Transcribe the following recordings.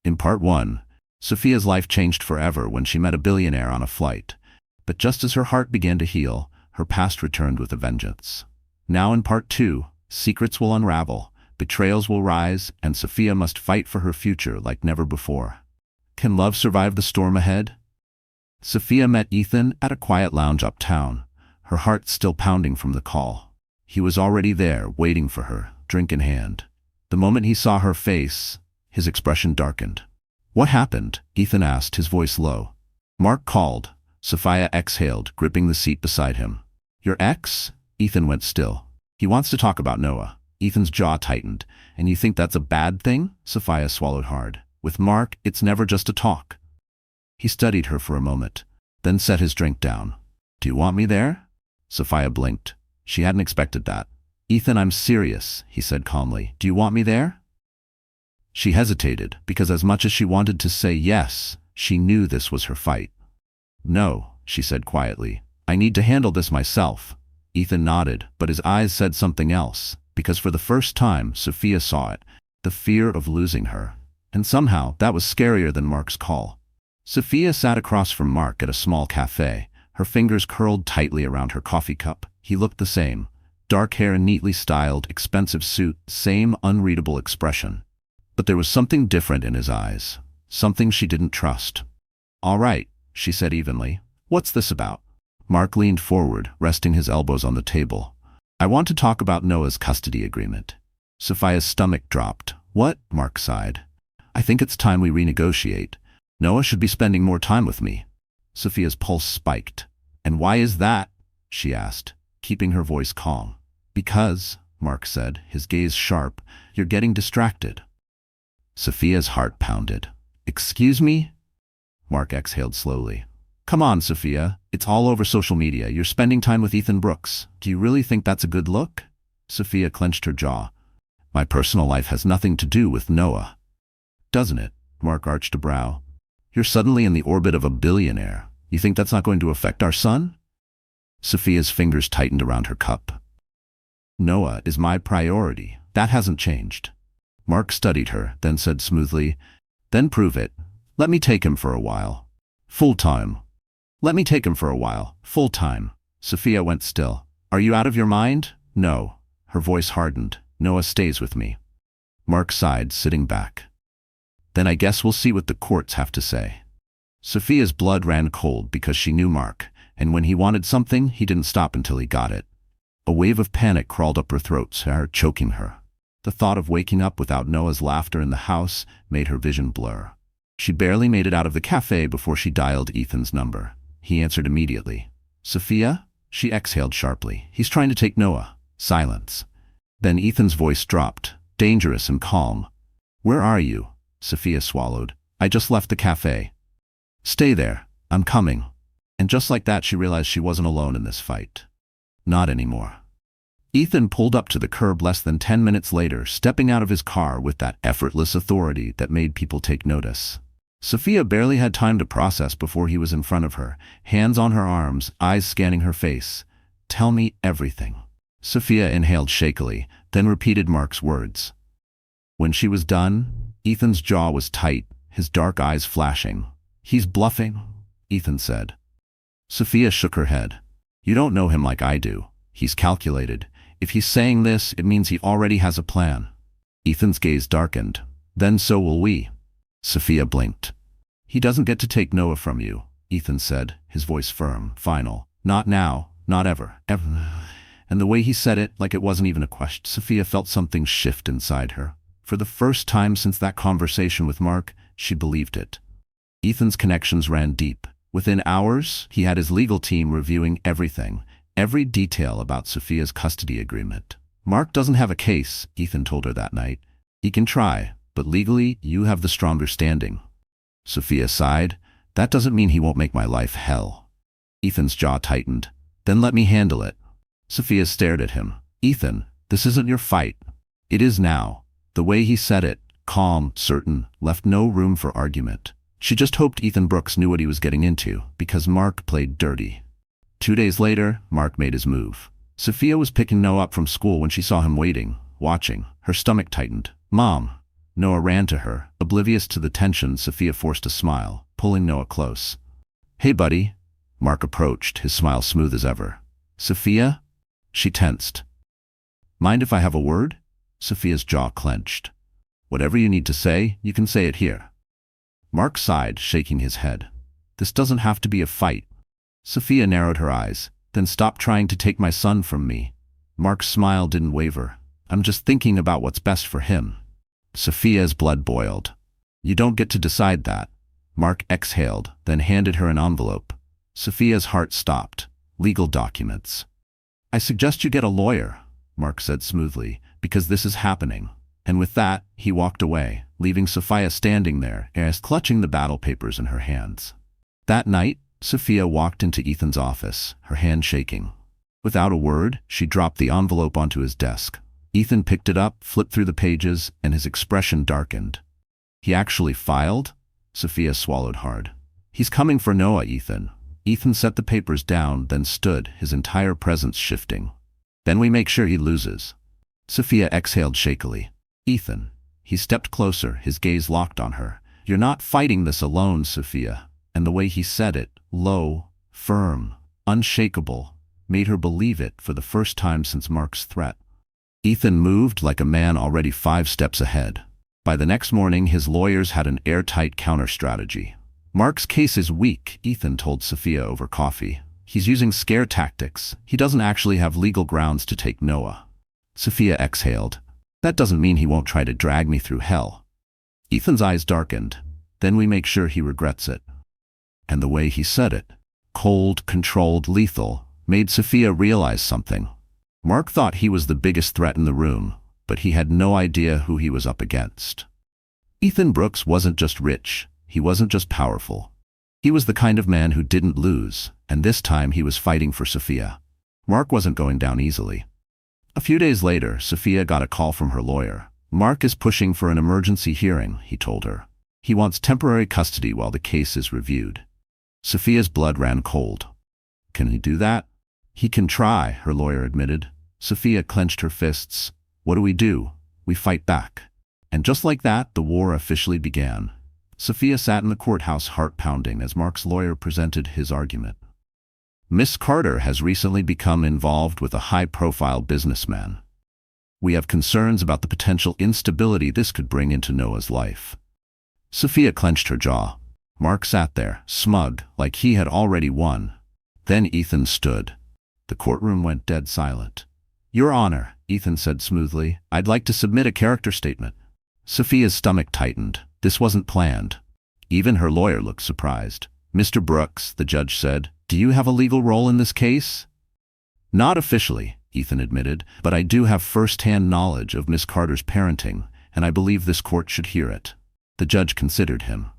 In part 1, Sophia's life changed forever when she met a billionaire on a flight. But just as her heart began to heal, her past returned with a vengeance. Now in part 2, secrets will unravel, betrayals will rise, and Sophia must fight for her future like never before. Can love survive the storm ahead? Sophia met Ethan at a quiet lounge uptown, her heart still pounding from the call. He was already there, waiting for her, drink in hand. The moment he saw her face, his expression darkened. "What happened?" Ethan asked, his voice low. "Mark called." Sophia exhaled, gripping the seat beside him. "Your ex?" Ethan went still. "He wants to talk about Noah." Ethan's jaw tightened. "And you think that's a bad thing?" Sophia swallowed hard. "With Mark, it's never just a talk." He studied her for a moment, then set his drink down. "Do you want me there?" Sophia blinked. She hadn't expected that. "Ethan, I'm serious," he said calmly. "Do you want me there?" She hesitated, because as much as she wanted to say yes, she knew this was her fight. "No," she said quietly. "I need to handle this myself." Ethan nodded, but his eyes said something else, because for the first time, Sophia saw it, the fear of losing her. And somehow, that was scarier than Mark's call. Sophia sat across from Mark at a small cafe, her fingers curled tightly around her coffee cup. He looked the same. Dark hair, neatly styled, expensive suit, same unreadable expression. But there was something different in his eyes, something she didn't trust. "All right," she said evenly. "What's this about?" Mark leaned forward, resting his elbows on the table. "I want to talk about Noah's custody agreement." Sophia's stomach dropped. "What?" Mark sighed. "I think it's time we renegotiate. Noah should be spending more time with me." Sophia's pulse spiked. "And why is that?" she asked, keeping her voice calm. "Because," Mark said, his gaze sharp, "you're getting distracted." Sophia's heart pounded. "Excuse me?" Mark exhaled slowly. "Come on, Sophia. It's all over social media. You're spending time with Ethan Brooks. Do you really think that's a good look?" Sophia clenched her jaw. "My personal life has nothing to do with Noah." "Doesn't it?" Mark arched a brow. "You're suddenly in the orbit of a billionaire. You think that's not going to affect our son?" Sophia's fingers tightened around her cup. "Noah is my priority. That hasn't changed." Mark studied her, then said smoothly, "Then prove it. Let me take him for a while. Full-time." "Let me take him for a while. Full-time." Sophia went still. "Are you out of your mind?" "No." Her voice hardened. "Noah stays with me." Mark sighed, sitting back. "Then I guess we'll see what the courts have to say." Sophia's blood ran cold because she knew Mark, and when he wanted something, he didn't stop until he got it. A wave of panic crawled up her throat, choking her. The thought of waking up without Noah's laughter in the house made her vision blur. She barely made it out of the cafe before she dialed Ethan's number. He answered immediately. "Sophia?" She exhaled sharply. "He's trying to take Noah." Silence. Then Ethan's voice dropped, dangerous and calm. "Where are you?" Sophia swallowed. "I just left the cafe." "Stay there. I'm coming." And just like that, she realized she wasn't alone in this fight. Not anymore. Ethan pulled up to the curb less than 10 minutes later, stepping out of his car with that effortless authority that made people take notice. Sophia barely had time to process before he was in front of her, hands on her arms, eyes scanning her face. "Tell me everything." Sophia inhaled shakily, then repeated Mark's words. When she was done, Ethan's jaw was tight, his dark eyes flashing. "He's bluffing," Ethan said. Sophia shook her head. "You don't know him like I do. He's calculated. If he's saying this, it means he already has a plan." Ethan's gaze darkened. "Then so will we." Sophia blinked. "He doesn't get to take Noah from you," Ethan said, his voice firm, final. "Not now, not ever, ever." And the way he said it, like it wasn't even a question, Sophia felt something shift inside her. For the first time since that conversation with Mark, she believed it. Ethan's connections ran deep. Within hours, he had his legal team reviewing everything, every detail about Sophia's custody agreement. "Mark doesn't have a case," Ethan told her that night. "He can try, but legally, you have the stronger standing." Sophia sighed. "That doesn't mean he won't make my life hell." Ethan's jaw tightened. "Then let me handle it." Sophia stared at him. "Ethan, this isn't your fight." "It is now." The way he said it, calm, certain, left no room for argument. She just hoped Ethan Brooks knew what he was getting into, because Mark played dirty. 2 days later, Mark made his move. Sophia was picking Noah up from school when she saw him waiting, watching. Her stomach tightened. "Mom." Noah ran to her. Oblivious to the tension, Sophia forced a smile, pulling Noah close. "Hey, buddy." Mark approached, his smile smooth as ever. "Sophia?" She tensed. "Mind if I have a word?" Sophia's jaw clenched. "Whatever you need to say, you can say it here." Mark sighed, shaking his head. "This doesn't have to be a fight." Sophia narrowed her eyes. "Then stop trying to take my son from me." Mark's smile didn't waver. "I'm just thinking about what's best for him." Sophia's blood boiled. "You don't get to decide that." Mark exhaled, then handed her an envelope. Sophia's heart stopped. "Legal documents." "I suggest you get a lawyer," Mark said smoothly, "because this is happening." And with that, he walked away, leaving Sophia standing there, clutching the battle papers in her hands. That night, Sophia walked into Ethan's office, her hand shaking. Without a word, she dropped the envelope onto his desk. Ethan picked it up, flipped through the pages, and his expression darkened. "He actually filed?" Sophia swallowed hard. "He's coming for Noah, Ethan." Ethan set the papers down, then stood, his entire presence shifting. "Then we make sure he loses." Sophia exhaled shakily. "Ethan." He stepped closer, his gaze locked on her. "You're not fighting this alone, Sophia." And the way he said it, low, firm, unshakable, made her believe it for the first time since Mark's threat. Ethan moved like a man already 5 steps ahead. By the next morning, his lawyers had an airtight counter-strategy. "Mark's case is weak," Ethan told Sophia over coffee. "He's using scare tactics. He doesn't actually have legal grounds to take Noah." Sophia exhaled. "That doesn't mean he won't try to drag me through hell." Ethan's eyes darkened. "Then we make sure he regrets it." And the way he said it, cold, controlled, lethal, made Sophia realize something. Mark thought he was the biggest threat in the room, but he had no idea who he was up against. Ethan Brooks wasn't just rich, he wasn't just powerful. He was the kind of man who didn't lose, and this time he was fighting for Sophia. Mark wasn't going down easily. A few days later, Sophia got a call from her lawyer. "Mark is pushing for an emergency hearing," he told her. "He wants temporary custody while the case is reviewed." Sophia's blood ran cold. "Can he do that?" "He can try," her lawyer admitted. Sophia clenched her fists. "What do? We fight back." And just like that, the war officially began. Sophia sat in the courthouse, heart pounding, as Mark's lawyer presented his argument. "Miss Carter has recently become involved with a high-profile businessman. We have concerns about the potential instability this could bring into Noah's life." Sophia clenched her jaw. Mark sat there, smug, like he had already won. Then Ethan stood. The courtroom went dead silent. "Your Honor," Ethan said smoothly, "I'd like to submit a character statement." Sophia's stomach tightened. This wasn't planned. Even her lawyer looked surprised. "Mr. Brooks," the judge said, "do you have a legal role in this case?" "Not officially," Ethan admitted, "but I do have first-hand knowledge of Miss Carter's parenting, and I believe this court should hear it." The judge considered him.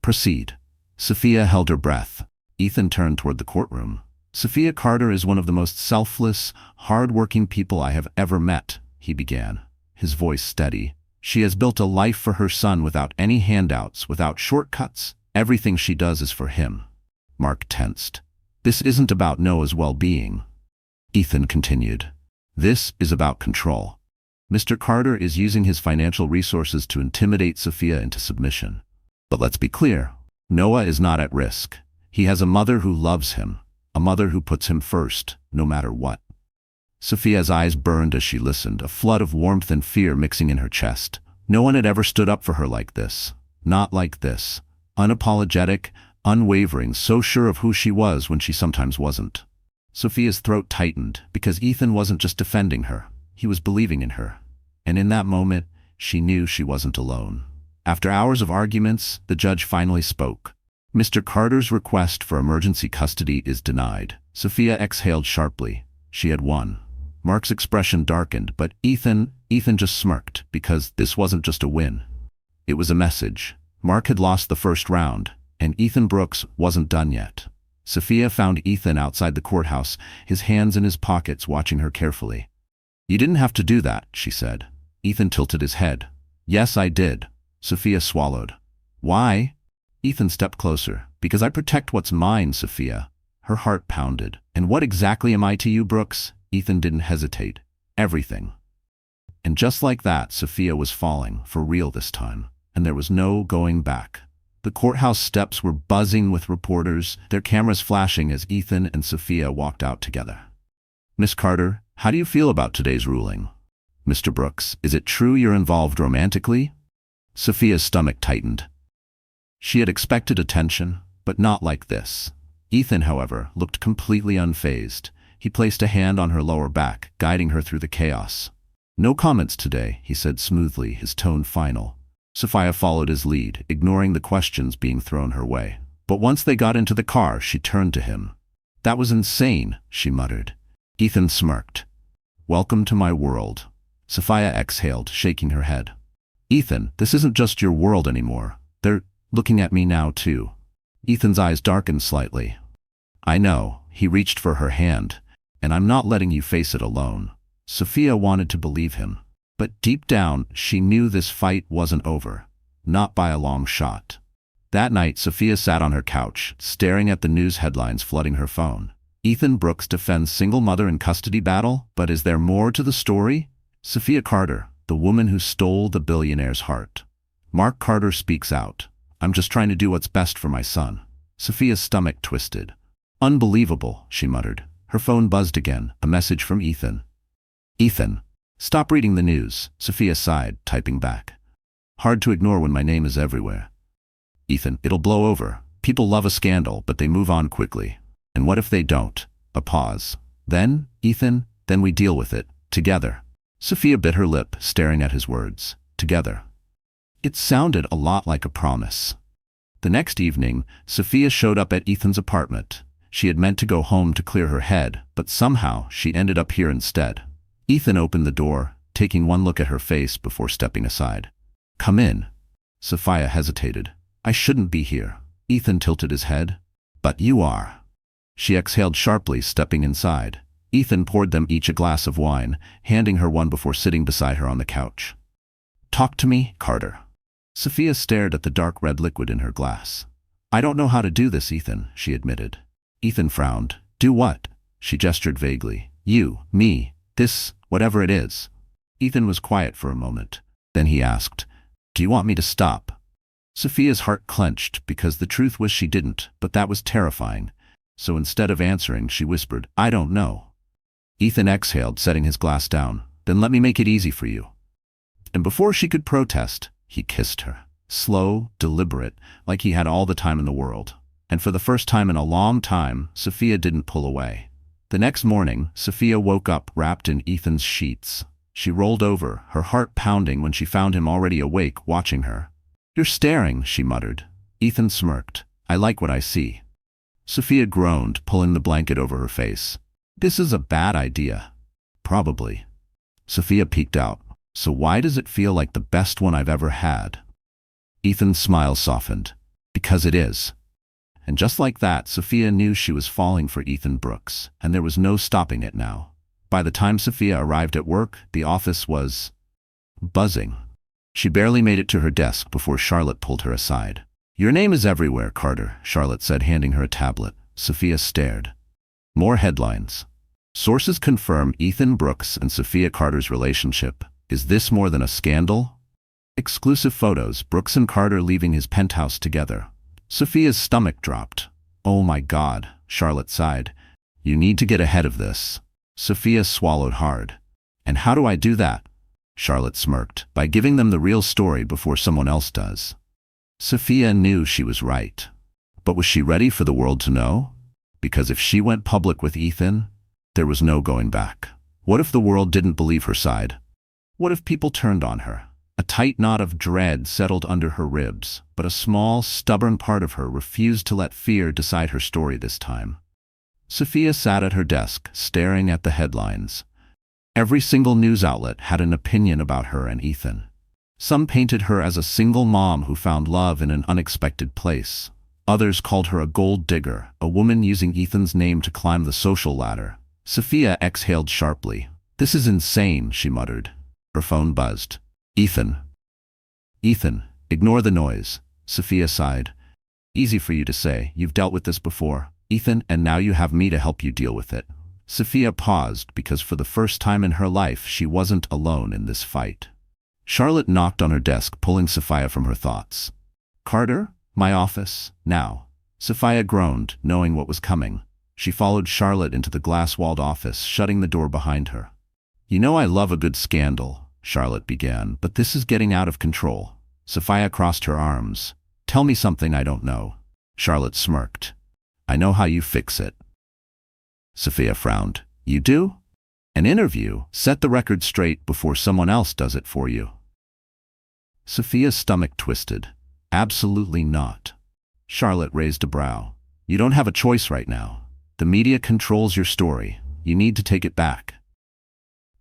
"Proceed." Sophia held her breath. Ethan turned toward the courtroom. "Sophia Carter is one of the most selfless, hard-working people I have ever met," he began, his voice steady. "She has built a life for her son without any handouts, without shortcuts. Everything she does is for him." Mark tensed. "This isn't about Noah's well-being." Ethan continued. "This is about control. Mr. Carter is using his financial resources to intimidate Sophia into submission. But let's be clear, Noah is not at risk. He has a mother who loves him, a mother who puts him first, no matter what." Sophia's eyes burned as she listened, a flood of warmth and fear mixing in her chest. No one had ever stood up for her like this. Not like this. Unapologetic, unwavering, so sure of who she was when she sometimes wasn't. Sophia's throat tightened, because Ethan wasn't just defending her. He was believing in her. And in that moment, she knew she wasn't alone. After hours of arguments, the judge finally spoke. "Mr. Carter's request for emergency custody is denied." Sophia exhaled sharply. She had won. Mark's expression darkened, but Ethan just smirked, because this wasn't just a win. It was a message. Mark had lost the first round, and Ethan Brooks wasn't done yet. Sophia found Ethan outside the courthouse, his hands in his pockets, watching her carefully. "You didn't have to do that," she said. Ethan tilted his head. "Yes, I did." Sophia swallowed. "Why?" Ethan stepped closer. "Because I protect what's mine, Sophia." Her heart pounded. "And what exactly am I to you, Brooks?" Ethan didn't hesitate. "Everything." And just like that, Sophia was falling, for real this time, and there was no going back. The courthouse steps were buzzing with reporters, their cameras flashing as Ethan and Sophia walked out together. "Miss Carter, how do you feel about today's ruling?" "Mr. Brooks, is it true you're involved romantically?" Sophia's stomach tightened. She had expected attention, but not like this. Ethan, however, looked completely unfazed. He placed a hand on her lower back, guiding her through the chaos. "No comments today," he said smoothly, his tone final. Sophia followed his lead, ignoring the questions being thrown her way. But once they got into the car, she turned to him. "That was insane," she muttered. Ethan smirked. "Welcome to my world." Sophia exhaled, shaking her head. "Ethan, this isn't just your world anymore. They're looking at me now, too." Ethan's eyes darkened slightly. "I know," he reached for her hand, "and I'm not letting you face it alone." Sophia wanted to believe him. But deep down, she knew this fight wasn't over. Not by a long shot. That night, Sophia sat on her couch, staring at the news headlines flooding her phone. Ethan Brooks defends single mother in custody battle, but is there more to the story? Sophia Carter, the woman who stole the billionaire's heart. Mark Carter speaks out. "I'm just trying to do what's best for my son." Sophia's stomach twisted. "Unbelievable," she muttered. Her phone buzzed again, a message from Ethan. "Ethan, stop reading the news," Sophia sighed, typing back. "Hard to ignore when my name is everywhere." "Ethan, it'll blow over. People love a scandal, but they move on quickly. And what if they don't?" A pause. "Then, Ethan, then we deal with it, together." Sophia bit her lip, staring at his words. Together. It sounded a lot like a promise. The next evening, Sophia showed up at Ethan's apartment. She had meant to go home to clear her head, but somehow she ended up here instead. Ethan opened the door, taking one look at her face before stepping aside. "Come in." Sophia hesitated. "I shouldn't be here." Ethan tilted his head. "But you are." She exhaled sharply, stepping inside. Ethan poured them each a glass of wine, handing her one before sitting beside her on the couch. "Talk to me, Carter." Sophia stared at the dark red liquid in her glass. "I don't know how to do this, Ethan," she admitted. Ethan frowned. "Do what?" She gestured vaguely. "You, me, this, whatever it is." Ethan was quiet for a moment. Then he asked, "Do you want me to stop?" Sophia's heart clenched, because the truth was she didn't, but that was terrifying. So instead of answering, she whispered, "I don't know." Ethan exhaled, setting his glass down. "Then let me make it easy for you." And before she could protest, he kissed her. Slow, deliberate, like he had all the time in the world. And for the first time in a long time, Sophia didn't pull away. The next morning, Sophia woke up wrapped in Ethan's sheets. She rolled over, her heart pounding when she found him already awake, watching her. "You're staring," she muttered. Ethan smirked. "I like what I see." Sophia groaned, pulling the blanket over her face. "This is a bad idea." "Probably." Sophia peeked out. "So why does it feel like the best one I've ever had?" Ethan's smile softened. "Because it is." And just like that, Sophia knew she was falling for Ethan Brooks, and there was no stopping it now. By the time Sophia arrived at work, the office was buzzing. She barely made it to her desk before Charlotte pulled her aside. "Your name is everywhere, Carter," Charlotte said, handing her a tablet. Sophia stared. More headlines. "Sources confirm Ethan Brooks and Sophia Carter's relationship. Is this more than a scandal?" Exclusive photos, Brooks and Carter leaving his penthouse together. Sophia's stomach dropped. "Oh my God," Charlotte sighed. "You need to get ahead of this." Sophia swallowed hard. "And how do I do that?" Charlotte smirked. "By giving them the real story before someone else does." Sophia knew she was right. But was she ready for the world to know? Because if she went public with Ethan, there was no going back. What if the world didn't believe her side? What if people turned on her? A tight knot of dread settled under her ribs, but a small, stubborn part of her refused to let fear decide her story this time. Sophia sat at her desk, staring at the headlines. Every single news outlet had an opinion about her and Ethan. Some painted her as a single mom who found love in an unexpected place. Others called her a gold digger, a woman using Ethan's name to climb the social ladder. Sophia exhaled sharply. "This is insane," she muttered. Her phone buzzed. "Ethan." "Ethan, ignore the noise," Sophia sighed. "Easy for you to say. You've dealt with this before, Ethan, and now you have me to help you deal with it." Sophia paused because for the first time in her life she wasn't alone in this fight. Charlotte knocked on her desk, pulling Sophia from her thoughts. "Carter, my office, now." Sophia groaned, knowing what was coming. She followed Charlotte into the glass-walled office, shutting the door behind her. "You know I love a good scandal," Charlotte began, "but this is getting out of control." Sophia crossed her arms. "Tell me something I don't know." Charlotte smirked. "I know how you fix it." Sophia frowned. "You do?" "An interview. Set the record straight before someone else does it for you." Sophia's stomach twisted. "Absolutely not." Charlotte raised a brow. "You don't have a choice right now. The media controls your story. You need to take it back."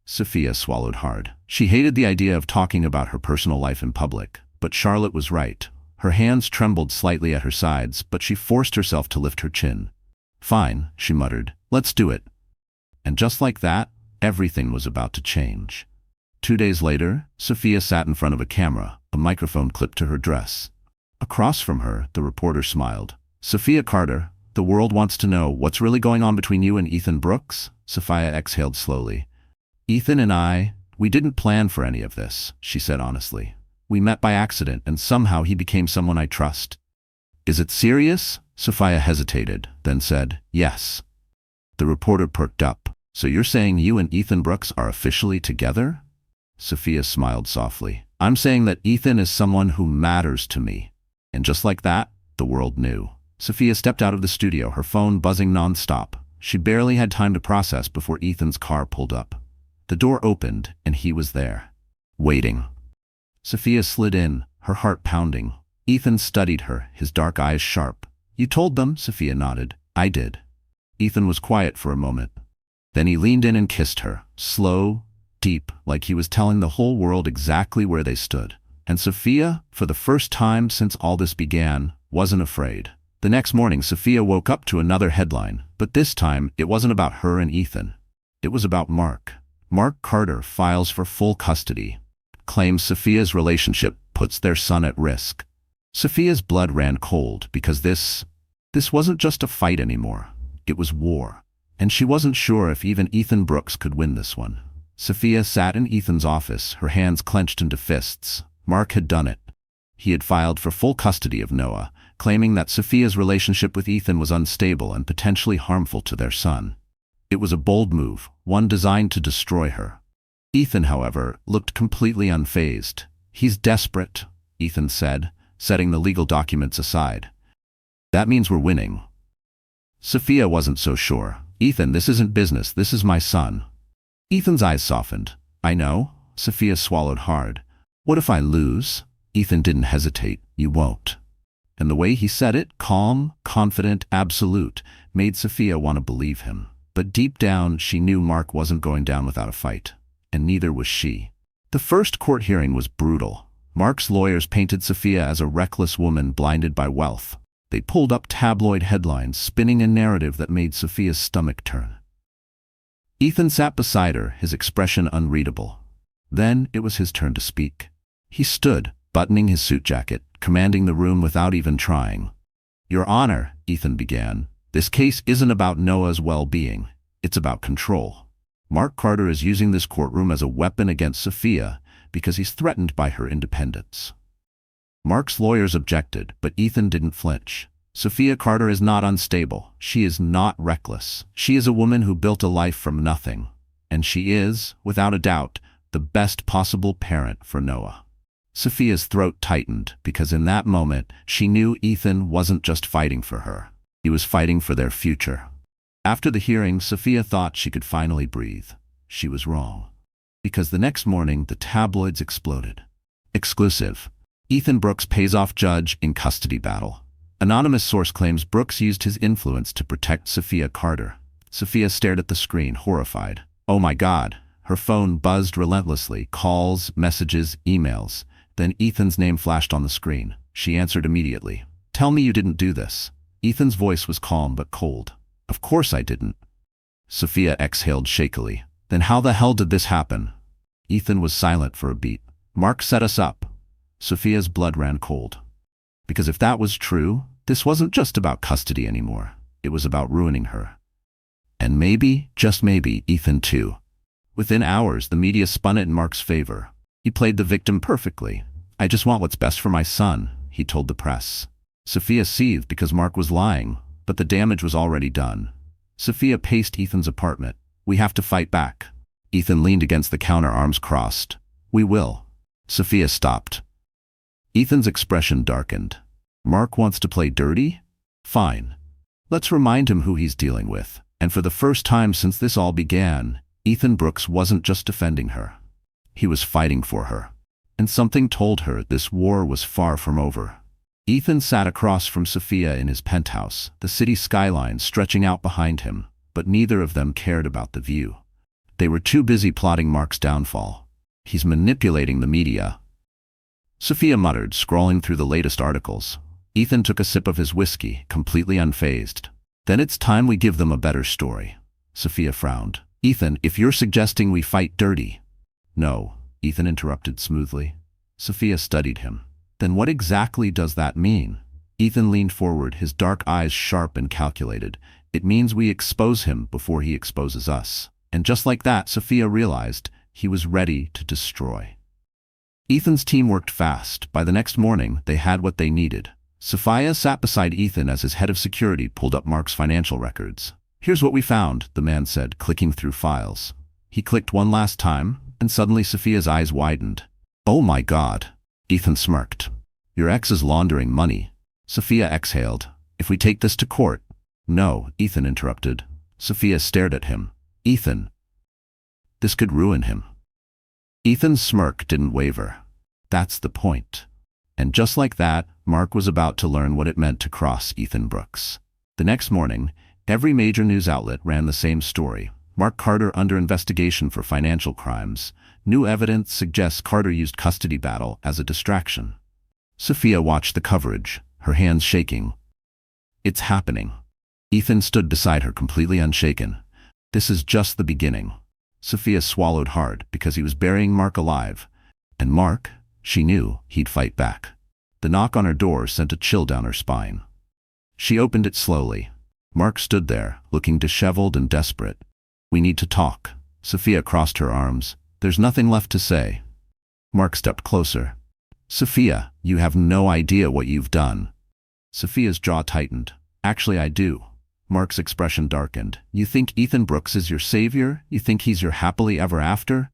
Sophia swallowed hard. She hated the idea of talking about her personal life in public, but Charlotte was right. Her hands trembled slightly at her sides, but she forced herself to lift her chin. "Fine," she muttered. "Let's do it." And just like that, everything was about to change. 2 days later, Sophia sat in front of a camera, a microphone clipped to her dress. Across from her, the reporter smiled. "Sophia Carter, the world wants to know what's really going on between you and Ethan Brooks?" Sophia exhaled slowly. "Ethan and we didn't plan for any of this," she said honestly. "We met by accident and somehow he became someone I trust." "Is it serious?" Sophia hesitated, then said, "Yes." The reporter perked up. "So you're saying you and Ethan Brooks are officially together?" Sophia smiled softly. "I'm saying that Ethan is someone who matters to me." And just like that, the world knew. Sophia stepped out of the studio, her phone buzzing nonstop. She barely had time to process before Ethan's car pulled up. The door opened, and he was there, waiting. Sophia slid in, her heart pounding. Ethan studied her, his dark eyes sharp. "You told them?" Sophia nodded. "I did." Ethan was quiet for a moment. Then he leaned in and kissed her, slow, deep, like he was telling the whole world exactly where they stood. And Sophia, for the first time since all this began, wasn't afraid. The next morning, Sophia woke up to another headline, but this time it wasn't about her and Ethan. It was about Mark. Mark Carter files for full custody, claims Sophia's relationship puts their son at risk. Sophia's blood ran cold because this wasn't just a fight anymore. It was war. And she wasn't sure if even Ethan Brooks could win this one. Sophia sat in Ethan's office, her hands clenched into fists. Mark had done it. He had filed for full custody of Noah, claiming that Sophia's relationship with Ethan was unstable and potentially harmful to their son. It was a bold move, one designed to destroy her. Ethan, however, looked completely unfazed. "He's desperate," Ethan said, setting the legal documents aside. "That means we're winning." Sophia wasn't so sure. "Ethan, this isn't business, this is my son." Ethan's eyes softened. "I know." Sophia swallowed hard. "What if I lose?" Ethan didn't hesitate. "You won't." And the way he said it, calm, confident, absolute, made Sophia want to believe him. But deep down, she knew Mark wasn't going down without a fight. And neither was she. The first court hearing was brutal. Mark's lawyers painted Sophia as a reckless woman blinded by wealth. They pulled up tabloid headlines, spinning a narrative that made Sophia's stomach turn. Ethan sat beside her, his expression unreadable. Then it was his turn to speak. He stood, buttoning his suit jacket, commanding the room without even trying. "Your Honor," Ethan began, "this case isn't about Noah's well-being. It's about control. Mark Carter is using this courtroom as a weapon against Sophia because he's threatened by her independence." Mark's lawyers objected, but Ethan didn't flinch. "Sophia Carter is not unstable. She is not reckless. She is a woman who built a life from nothing. And she is, without a doubt, the best possible parent for Noah." Sophia's throat tightened because in that moment, she knew Ethan wasn't just fighting for her. He was fighting for their future. After the hearing, Sophia thought she could finally breathe. She was wrong. Because the next morning, the tabloids exploded. Exclusive. Ethan Brooks pays off judge in custody battle. Anonymous source claims Brooks used his influence to protect Sophia Carter. Sophia stared at the screen, horrified. Oh my God. Her phone buzzed relentlessly. Calls, messages, emails. Then Ethan's name flashed on the screen. She answered immediately. "Tell me you didn't do this." Ethan's voice was calm but cold. "Of course I didn't." Sophia exhaled shakily. "Then how the hell did this happen?" Ethan was silent for a beat. "Mark set us up." Sophia's blood ran cold. Because if that was true, this wasn't just about custody anymore. It was about ruining her. And maybe, just maybe, Ethan too. Within hours, the media spun it in Mark's favor. He played the victim perfectly. "I just want what's best for my son," he told the press. Sophia seethed because Mark was lying, but the damage was already done. Sophia paced Ethan's apartment. "We have to fight back." Ethan leaned against the counter, arms crossed. "We will." Sophia stopped. Ethan's expression darkened. "Mark wants to play dirty? Fine. Let's remind him who he's dealing with." And for the first time since this all began, Ethan Brooks wasn't just defending her. He was fighting for her. And something told her this war was far from over. Ethan sat across from Sophia in his penthouse, the city skyline stretching out behind him, but neither of them cared about the view. They were too busy plotting Mark's downfall. "He's manipulating the media," Sophia muttered, scrolling through the latest articles. Ethan took a sip of his whiskey, completely unfazed. "Then it's time we give them a better story." Sophia frowned. "Ethan, if you're suggesting we fight dirty—" "No," Ethan interrupted smoothly. Sophia studied him. "Then what exactly does that mean?" Ethan leaned forward, his dark eyes sharp and calculated. "It means we expose him before he exposes us." And just like that, Sophia realized he was ready to destroy. Ethan's team worked fast. By the next morning, they had what they needed. Sophia sat beside Ethan as his head of security pulled up Mark's financial records. "Here's what we found," the man said, clicking through files. He clicked one last time, and suddenly Sophia's eyes widened. "Oh my God." Ethan smirked. "Your ex is laundering money." Sophia exhaled. "If we take this to court—" "No," Ethan interrupted. Sophia stared at him. "Ethan, this could ruin him." Ethan's smirk didn't waver. "That's the point." And just like that, Mark was about to learn what it meant to cross Ethan Brooks. The next morning, every major news outlet ran the same story. Mark Carter under investigation for financial crimes. New evidence suggests Carter used custody battle as a distraction. Sophia watched the coverage, her hands shaking. "It's happening." Ethan stood beside her, completely unshaken. "This is just the beginning." Sophia swallowed hard because he was burying Mark alive. And Mark, she knew he'd fight back. The knock on her door sent a chill down her spine. She opened it slowly. Mark stood there, looking disheveled and desperate. "We need to talk." Sophia crossed her arms. "There's nothing left to say." Mark stepped closer. "Sophia, you have no idea what you've done." Sophia's jaw tightened. "Actually, I do." Mark's expression darkened. "You think Ethan Brooks is your savior? You think he's your happily ever after?"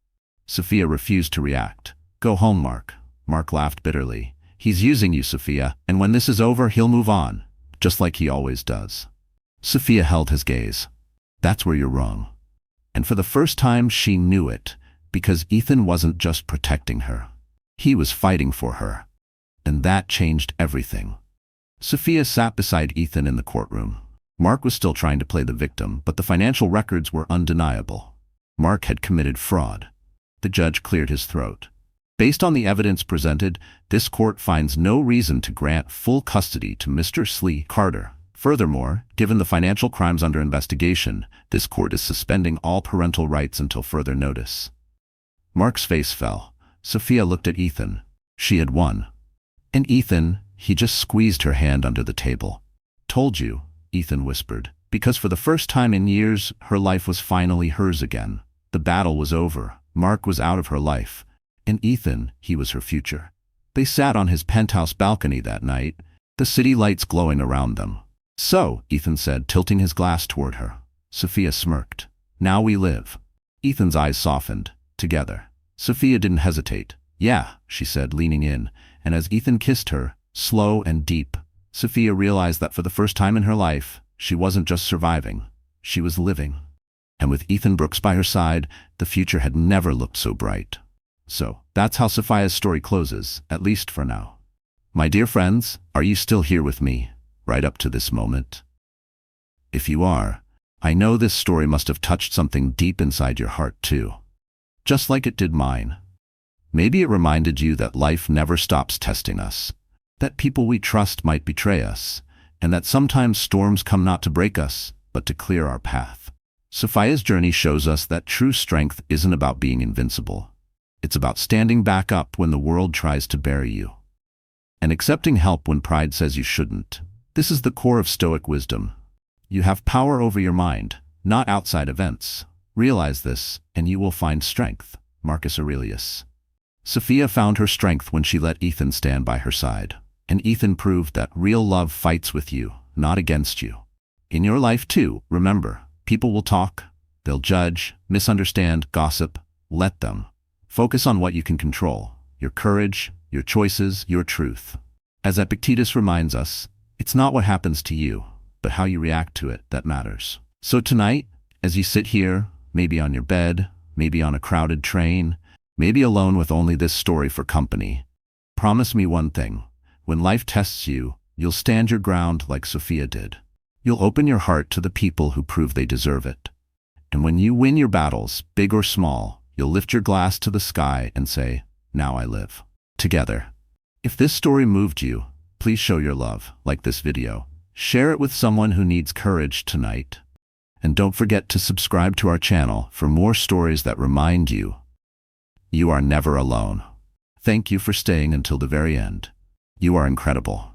Sophia refused to react. "Go home, Mark." Mark laughed bitterly. "He's using you, Sophia, and when this is over, he'll move on, just like he always does." Sophia held his gaze. "That's where you're wrong." And for the first time, she knew it, because Ethan wasn't just protecting her. He was fighting for her. And that changed everything. Sophia sat beside Ethan in the courtroom. Mark was still trying to play the victim, but the financial records were undeniable. Mark had committed fraud. The judge cleared his throat. "Based on the evidence presented, this court finds no reason to grant full custody to Mr. Sophia Carter. Furthermore, given the financial crimes under investigation, this court is suspending all parental rights until further notice." Mark's face fell. Sophia looked at Ethan. She had won. And Ethan, he just squeezed her hand under the table. "Told you," Ethan whispered, because for the first time in years, her life was finally hers again. The battle was over. Mark was out of her life. And Ethan, he was her future. They sat on his penthouse balcony that night, the city lights glowing around them. "So," Ethan said, tilting his glass toward her. Sophia smirked. "Now we live." Ethan's eyes softened. Together. Sophia didn't hesitate. "Yeah," she said, leaning in, and as Ethan kissed her, slow and deep, Sophia realized that for the first time in her life, she wasn't just surviving, she was living. And with Ethan Brooks by her side, the future had never looked so bright. So, that's how Sophia's story closes, at least for now. My dear friends, are you still here with me, right up to this moment? If you are, I know this story must have touched something deep inside your heart too. Just like it did mine. Maybe it reminded you that life never stops testing us, that people we trust might betray us, and that sometimes storms come not to break us, but to clear our path. Sophia's journey shows us that true strength isn't about being invincible. It's about standing back up when the world tries to bury you. And accepting help when pride says you shouldn't. This is the core of Stoic wisdom. You have power over your mind, not outside events. Realize this, and you will find strength. Marcus Aurelius. Sophia found her strength when she let Ethan stand by her side. And Ethan proved that real love fights with you, not against you. In your life too, remember, people will talk, they'll judge, misunderstand, gossip. Let them. Focus on what you can control, your courage, your choices, your truth. As Epictetus reminds us, it's not what happens to you, but how you react to it that matters. So tonight, as you sit here, maybe on your bed, maybe on a crowded train, maybe alone with only this story for company, promise me one thing. When life tests you, you'll stand your ground like Sophia did. You'll open your heart to the people who prove they deserve it. And when you win your battles, big or small, you'll lift your glass to the sky and say, "Now I live." Together. If this story moved you, please show your love, like this video. Share it with someone who needs courage tonight. And don't forget to subscribe to our channel for more stories that remind you, you are never alone. Thank you for staying until the very end. You are incredible.